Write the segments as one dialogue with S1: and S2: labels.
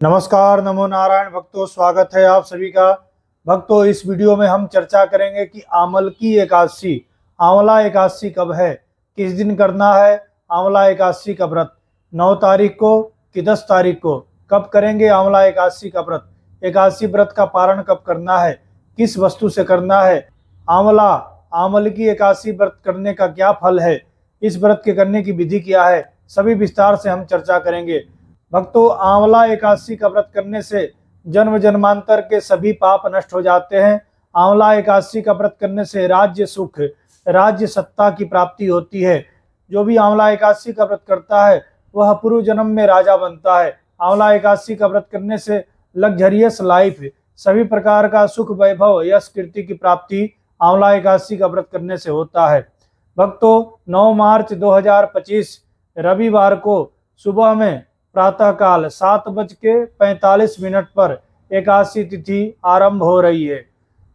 S1: नमस्कार, नमो नारायण भक्तों, स्वागत है आप सभी का। भक्तों, इस वीडियो में हम चर्चा करेंगे कि आमलकी एकादशी, आंवला एकादशी कब है, किस दिन करना है आंवला एकादशी का व्रत, 9 तारीख को कि 10 तारीख को, कब करेंगे आंवला एकादशी का व्रत, एकादशी व्रत का पारण कब करना है, किस वस्तु से करना है, आमलकी एकादशी व्रत करने का क्या फल है, इस व्रत के करने की विधि क्या है, सभी विस्तार से हम चर्चा करेंगे। भक्तों, आंवला एकादशी का व्रत करने से जन्म जन्मांतर के सभी पाप नष्ट हो जाते हैं। आंवला एकादशी का व्रत करने से राज्य सुख, राज्य सत्ता की प्राप्ति होती है। जो भी आंवला एकादशी का व्रत करता है वह पूर्व जन्म में राजा बनता है। आंवला एकादशी का व्रत करने से लग्जरियस लाइफ, सभी प्रकार का सुख, वैभव, यश, कीर्ति की प्राप्ति आंवला एकादशी का व्रत करने से होता है। भक्तों, 9 मार्च 2025 रविवार को सुबह में प्रातःकाल 7:45 पर एकादशी तिथि आरंभ हो रही है।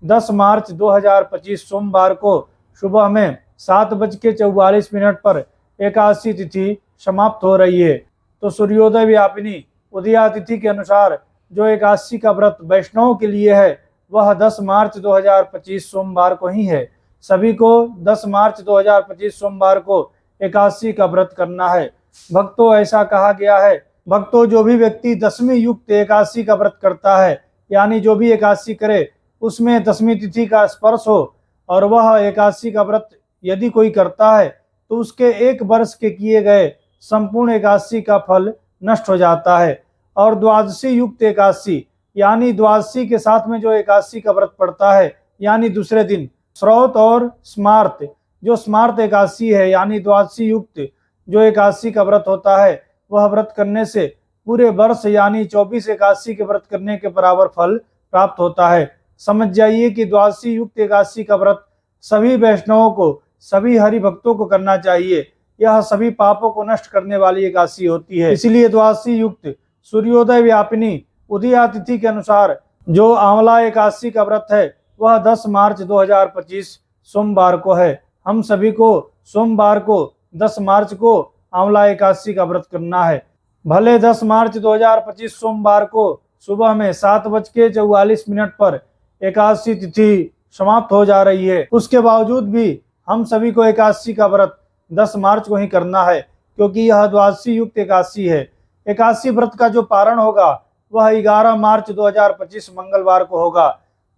S1: 10 मार्च 2025 सोमवार को सुबह में 7:44 पर एकादशी तिथि समाप्त हो रही है। तो सूर्योदय व्यापिनी उदया तिथि के अनुसार जो एकादशी का व्रत वैष्णवों के लिए है वह 10 मार्च 2025 सोमवार को ही है। सभी को 10 मार्च 2025 सोमवार को एकादशी का व्रत करना है। भक्तों, ऐसा कहा गया है, भक्तों जो भी व्यक्ति 10वीं युक्त एकादशी का व्रत करता है, यानी जो भी एकादशी करे उसमें 10वीं तिथि का स्पर्श हो और वह एकादशी का व्रत यदि कोई करता है तो उसके 1 वर्ष के किए गए संपूर्ण एकादशी का फल नष्ट हो जाता है। और द्वादशी युक्त एकादशी, यानी द्वादशी के साथ में जो एकादशी का व्रत पड़ता है, यानी दूसरे दिन श्रौत और स्मार्त, जो स्मार्त एकादशी है, यानी द्वादशी युक्त जो एकादशी का व्रत होता है, वह व्रत करने से पूरे वर्ष यानी 24 एकादशी के व्रत करने के बराबर फल प्राप्त होता है। समझ जाइए कि द्वादशी युक्त एकादशी का व्रत सभी वैष्णवों को, सभी हरि भक्तों को करना चाहिए। यह सभी पापों को नष्ट करने वाली एकादशी होती है। इसलिए द्वादशी युक्त सूर्योदय व्यापिनी उदया तिथि के अनुसार जो आंवला एकादशी का व्रत है वह 10 मार्च 2025 सोमवार को है। हम सभी को सोमवार को 10 मार्च को आंवला एकादशी का व्रत करना है। भले 10 मार्च 2025 सोमवार को सुबह में 7:44 पर एकादशी तिथि समाप्त हो जा रही है, उसके बावजूद भी हम सभी को एकादशी का व्रत 10 मार्च को ही करना है, क्योंकि यह द्वादशी युक्त एकादशी है। एकादशी व्रत का जो पारण होगा वह 11 मार्च 2025 मंगलवार को होगा।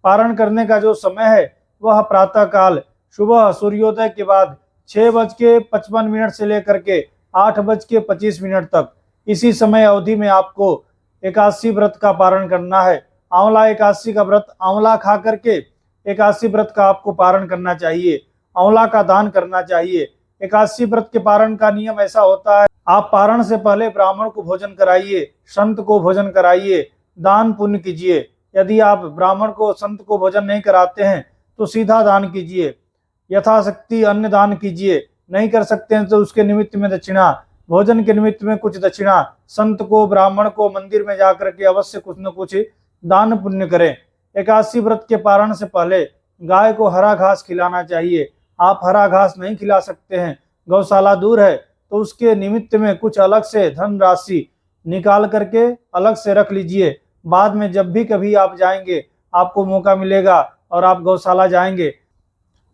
S1: पारण करने का जो समय है वह प्रातःकाल सुबह सूर्योदय के बाद 6:55 से लेकर के 8:25 तक, इसी समय अवधि में आपको एकादशी व्रत का पारण करना है। आंवला एकादशी का व्रत आंवला खा करके एकादशी व्रत का आपको पारण करना चाहिए, आंवला का दान करना चाहिए। एकादशी व्रत के पारण का नियम ऐसा होता है, आप पारण से पहले ब्राह्मण को भोजन कराइए, संत को भोजन कराइए, दान पुण्य कीजिए। यदि आप ब्राह्मण को, संत को भोजन नहीं कराते हैं तो सीधा दान कीजिए, यथाशक्ति अन्न दान कीजिए। नहीं कर सकते हैं तो उसके निमित्त में दक्षिणा, भोजन के निमित्त में कुछ दक्षिणा, संत को, ब्राह्मण को मंदिर में जाकर के अवश्य कुछ न कुछ दान पुण्य करें। एकादशी व्रत के पारण से पहले गाय को हरा घास खिलाना चाहिए। आप हरा घास नहीं खिला सकते हैं, गौशाला दूर है, तो उसके निमित्त में कुछ अलग से धन राशि निकाल करके अलग से रख लीजिए। बाद में जब भी कभी आप जाएंगे, आपको मौका मिलेगा और आप गौशाला जाएंगे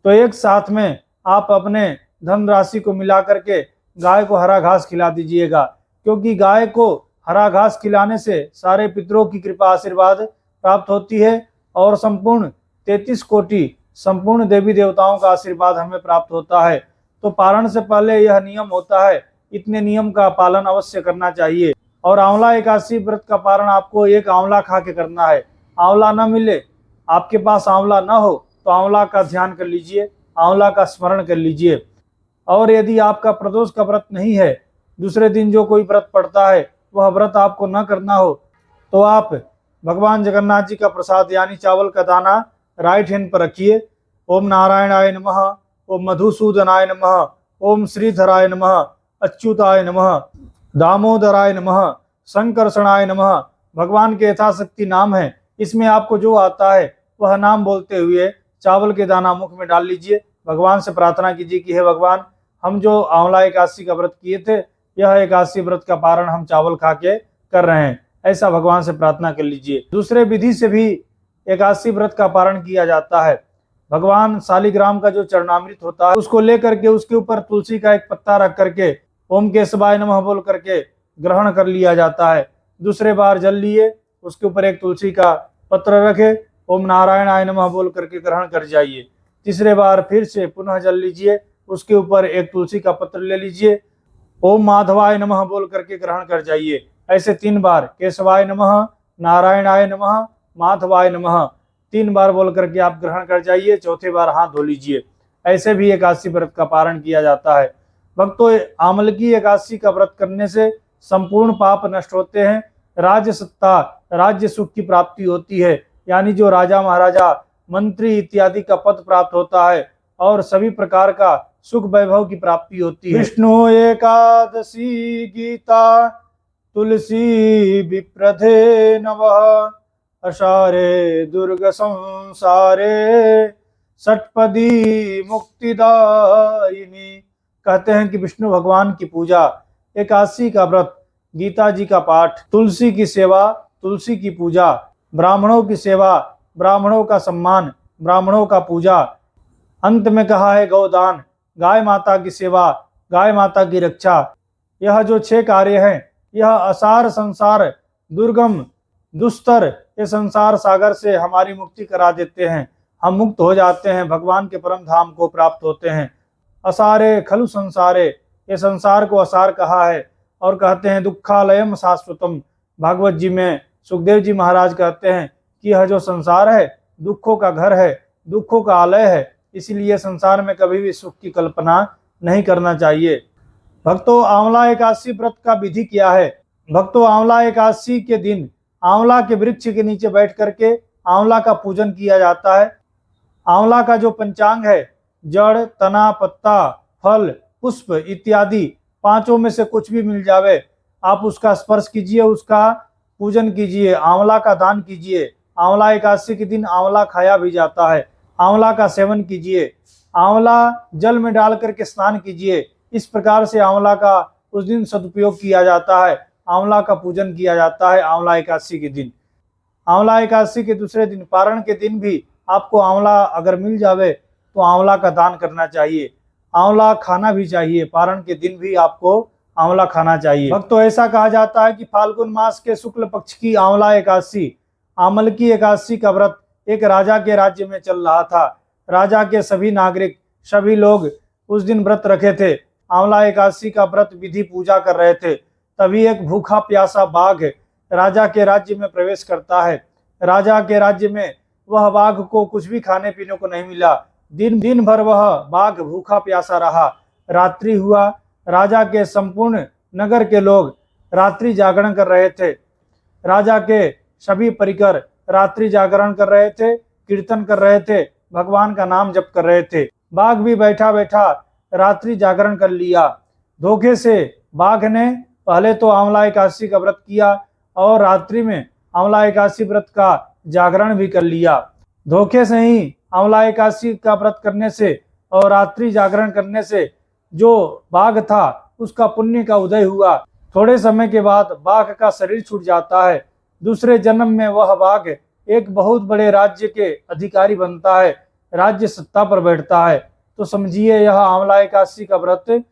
S1: तो एक साथ में आप अपने धन राशि को मिला करके गाय को हरा घास खिला दीजिएगा, क्योंकि गाय को हरा घास खिलाने से सारे पितरों की कृपा आशीर्वाद प्राप्त होती है और संपूर्ण 33 कोटि संपूर्ण देवी देवताओं का आशीर्वाद हमें प्राप्त होता है। तो पारण से पहले यह नियम होता है, इतने नियम का पालन अवश्य करना चाहिए। और आंवला एकादशी व्रत का पारण आपको एक आंवला खा के करना है। आंवला न मिले, आपके पास आंवला न हो तो आंवला का ध्यान कर लीजिए, आंवला का स्मरण कर लीजिए। और यदि आपका प्रदोष का व्रत नहीं है, दूसरे दिन जो कोई व्रत पड़ता है वह व्रत आपको न करना हो, तो आप भगवान जगन्नाथ जी का प्रसाद यानी चावल का दाना राइट हैंड पर रखिए। ओम नारायणाय नमः, ओम मधुसूदनाय नमः, ओम श्रीधराय नमः, अच्युताय नमः, दामोदराय नमः, संकर्षणाय नमः। भगवान के यथाशक्ति नाम है, इसमें आपको जो आता है वह नाम बोलते हुए चावल के दाना मुख में डाल लीजिए। भगवान से प्रार्थना कीजिए कि हे भगवान, हम जो आंवला एकादशी का व्रत किए थे, यह एकादशी व्रत का पारण हम चावल खा के कर रहे हैं। ऐसा भगवान से प्रार्थना कर लीजिए। दूसरे विधि से भी एकादशी व्रत का पारण किया जाता है। भगवान शालिग्राम का जो चरणामृत होता है उसको लेकर के उसके ऊपर तुलसी का एक पत्ता रख करके ओम केशवाय नमः बोल करके ग्रहण कर लिया जाता है। दूसरे बार जल लिए, उसके ऊपर एक तुलसी का पत्र रखे, ओम नारायणाय नमः बोल करके ग्रहण कर जाइए। तीसरे बार फिर से पुनः जल लीजिए, उसके ऊपर एक तुलसी का पत्र ले लीजिए, ओम माधवाय नमः बोल करके ग्रहण कर जाइए। ऐसे 3 बार केशवाय नमः, नारायणाय नमः, माधवाय नमः 3 बार बोल करके आप ग्रहण कर जाइए। चौथे बार हाथ धो लीजिए। ऐसे भी एकादशी व्रत का पारण किया जाता है। भक्तों, आमलकी एकादशी का व्रत करने से संपूर्ण पाप नष्ट होते हैं, राज्य सत्ता, राज्य सुख की प्राप्ति होती है, यानी जो राजा महाराजा मंत्री इत्यादि का पद प्राप्त होता है और सभी प्रकार का सुख वैभव की प्राप्ति होती है। विष्णु एकादशी गीता तुलसी विप्रधे नवः, अशारे दुर्ग संसारे षटपदी मुक्तिदायिनी। कहते हैं कि विष्णु भगवान की पूजा, एकादशी का व्रत, गीता जी का पाठ, तुलसी की सेवा, तुलसी की पूजा, ब्राह्मणों की सेवा, ब्राह्मणों का सम्मान, ब्राह्मणों का पूजा, अंत में कहा है गौदान, गाय माता की सेवा, गाय माता की रक्षा। यह जो 6 कार्य हैं, यह असार संसार दुर्गम दुस्तर, ये संसार सागर से हमारी मुक्ति करा देते हैं। हम मुक्त हो जाते हैं, भगवान के परम धाम को प्राप्त होते हैं। असारे खलु संसारे, ये संसार को असार कहा है और कहते हैं दुखालयम शाश्वतम। भागवत जी में सुखदेव जी महाराज कहते हैं कि यह जो संसार है दुखों का घर है, दुखों का आलय है, इसलिए संसार में कभी भी सुख की कल्पना नहीं करना चाहिए। भक्तों, आंवला एकादशी व्रत का विधि क्या है? भक्तों, आंवला एकादशी के दिन आंवला के वृक्ष के नीचे बैठ करके आंवला का पूजन किया जाता है। आंवला का जो पंचांग है, जड़, तना, पत्ता, फल, पुष्प इत्यादि 5 में से कुछ भी मिल जावे, आप उसका स्पर्श कीजिए, उसका पूजन कीजिए, आंवला का दान कीजिए। आंवला एकादशी के दिन आंवला खाया भी जाता है। आंवला का सेवन कीजिए, आंवला जल में डाल करके स्नान कीजिए। इस प्रकार से आंवला का उस दिन सदुपयोग किया जाता है, आंवला का पूजन किया जाता है आंवला एकादशी के दिन। आंवला एकादशी के दूसरे दिन, पारण के दिन भी आपको आंवला अगर मिल जावे तो आंवला का दान करना चाहिए। आंवला खाना भी चाहिए, पारण के दिन भी आपको आंवला खाना चाहिए। भक्तों, ऐसा कहा जाता है कि फाल्गुन मास के शुक्ल पक्ष की आंवला एकादशी, आमलकी एकादशी का व्रत एक राजा के राज्य में चल रहा था। राजा के सभी नागरिक, सभी लोग उस दिन व्रत रखे थे, आंवला एकादशी का व्रत विधि पूजा कर रहे थे। तभी एक भूखा प्यासा बाघ राजा के राज्य में प्रवेश करता है। राजा के राज्य में वह बाघ को कुछ भी खाने पीने को नहीं मिला। दिन भर वह बाघ भूखा प्यासा रहा। रात्रि हुआ, राजा के संपूर्ण नगर के लोग रात्रि जागरण कर रहे थे। राजा के सभी परिकर रात्रि जागरण कर रहे थे, कीर्तन कर रहे थे, भगवान का नाम जप कर रहे थे। बाघ भी बैठा बैठा रात्रि जागरण कर लिया। धोखे से बाघ ने पहले तो आंवला एकादशी का व्रत किया और रात्रि में आंवला एकादशी व्रत का जागरण भी कर लिया। धोखे से ही आंवला एकादशी का व्रत करने से और रात्रि जागरण करने से जो बाघ था उसका पुण्य का उदय हुआ। थोड़े समय के बाद बाघ का शरीर छूट जाता है। दूसरे जन्म में वह बाघ एक बहुत बड़े राज्य के अधिकारी बनता है, राज्य सत्ता पर बैठता है। तो समझिए, यह आंवला एकादशी का व्रत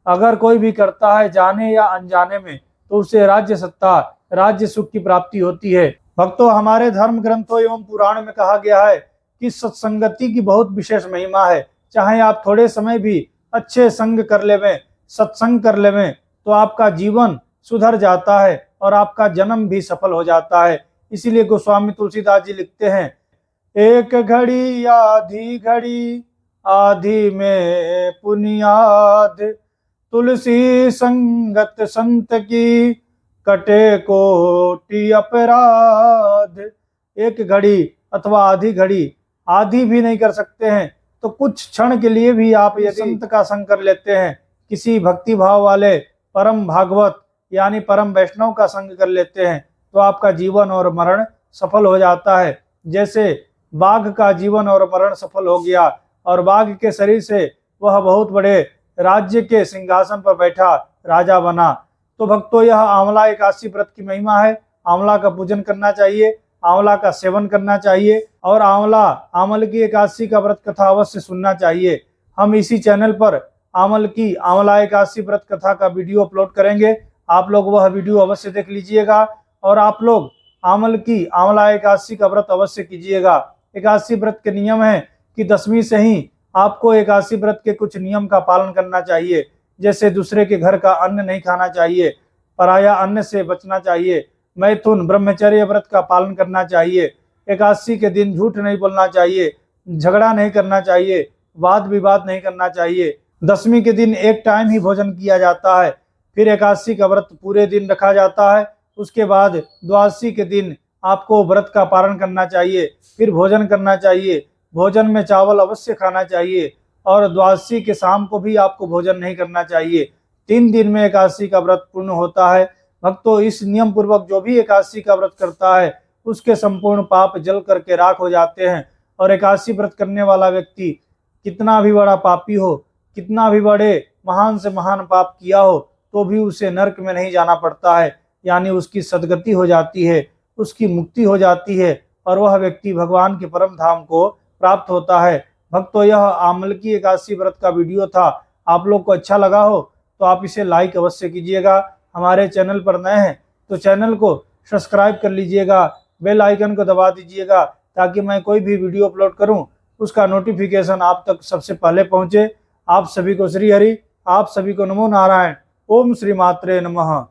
S1: अगर कोई भी करता है जाने या अनजाने में, तो उसे राज्य सत्ता, राज्य सुख की प्राप्ति होती है। भक्तों, हमारे धर्म ग्रंथों एवं पुराण में कहा गया है कि सत्संगति की बहुत विशेष महिमा है। चाहे आप थोड़े समय भी अच्छे संग कर लेवें, सत्संग कर लेवें, तो आपका जीवन सुधर जाता है और आपका जन्म भी सफल हो जाता है। इसीलिए गोस्वामी तुलसीदास जी लिखते हैं, एक घड़ी आधी घड़ी आधी में पुनियाद, तुलसी संगत संत की कटे कोटि अपराध। एक घड़ी अथवा आधी घड़ी, आधी भी नहीं कर सकते हैं तो कुछ क्षण के लिए भी आप यदि संत का संग कर लेते हैं, किसी भक्ति भाव वाले परम भागवत यानी परम वैष्णव का संग कर लेते हैं, तो आपका जीवन और मरण सफल हो जाता है। जैसे बाघ का जीवन और मरण सफल हो गया और बाघ के शरीर से वह बहुत बड़े राज्य के सिंहासन पर बैठा राजा बना। तो भक्तों, यह आंवला एकादशी व्रत की महिमा है। आंवला का पूजन करना चाहिए, आंवला का सेवन करना चाहिए और आमल की एकादशी का व्रत कथा अवश्य सुनना चाहिए। हम इसी चैनल पर आंवला एकादशी व्रत कथा का वीडियो अपलोड करेंगे, आप लोग वह वीडियो अवश्य देख लीजिएगा और आप लोग आंवला एकादशी का व्रत अवश्य कीजिएगा। एकादशी व्रत के नियम है कि 10वीं से ही आपको एकादशी व्रत के कुछ नियम का पालन करना चाहिए, जैसे दूसरे के घर का अन्न नहीं खाना चाहिए, पराया अन्न से बचना चाहिए, मैथुन ब्रह्मचर्य व्रत का पालन करना चाहिए, एकादशी के दिन झूठ नहीं बोलना चाहिए, झगड़ा नहीं करना चाहिए, वाद विवाद नहीं करना चाहिए। 10वीं के दिन एक टाइम ही भोजन किया जाता है, फिर एकादशी का व्रत पूरे दिन रखा जाता है। उसके बाद द्वादशी के दिन आपको व्रत का पालन करना चाहिए, फिर भोजन करना चाहिए। भोजन में चावल अवश्य खाना चाहिए और द्वादशी के शाम को भी आपको भोजन नहीं करना चाहिए। 3 दिन में एकादशी का व्रत पूर्ण होता है। भक्तों, इस नियम पूर्वक जो भी एकादशी का व्रत करता है उसके संपूर्ण पाप जल करके राख हो जाते हैं। और एकादशी व्रत करने वाला व्यक्ति कितना भी बड़ा पापी हो, कितना भी बड़े महान से महान पाप किया हो, तो भी उसे नरक में नहीं जाना पड़ता है, यानी उसकी सदगति हो जाती है, उसकी मुक्ति हो जाती है और वह व्यक्ति भगवान के परम धाम को प्राप्त होता है। भक्तों, यह आमल की एकादशी व्रत का वीडियो था। आप लोग को अच्छा लगा हो तो आप इसे लाइक अवश्य कीजिएगा। हमारे चैनल पर नए हैं तो चैनल को सब्सक्राइब कर लीजिएगा, बेल आइकन को दबा दीजिएगा ताकि मैं कोई भी वीडियो अपलोड करूं उसका नोटिफिकेशन आप तक सबसे पहले पहुंचे। आप सभी को श्री हरि, आप सभी को नमो नारायण। ओम श्री मात्रे नमः।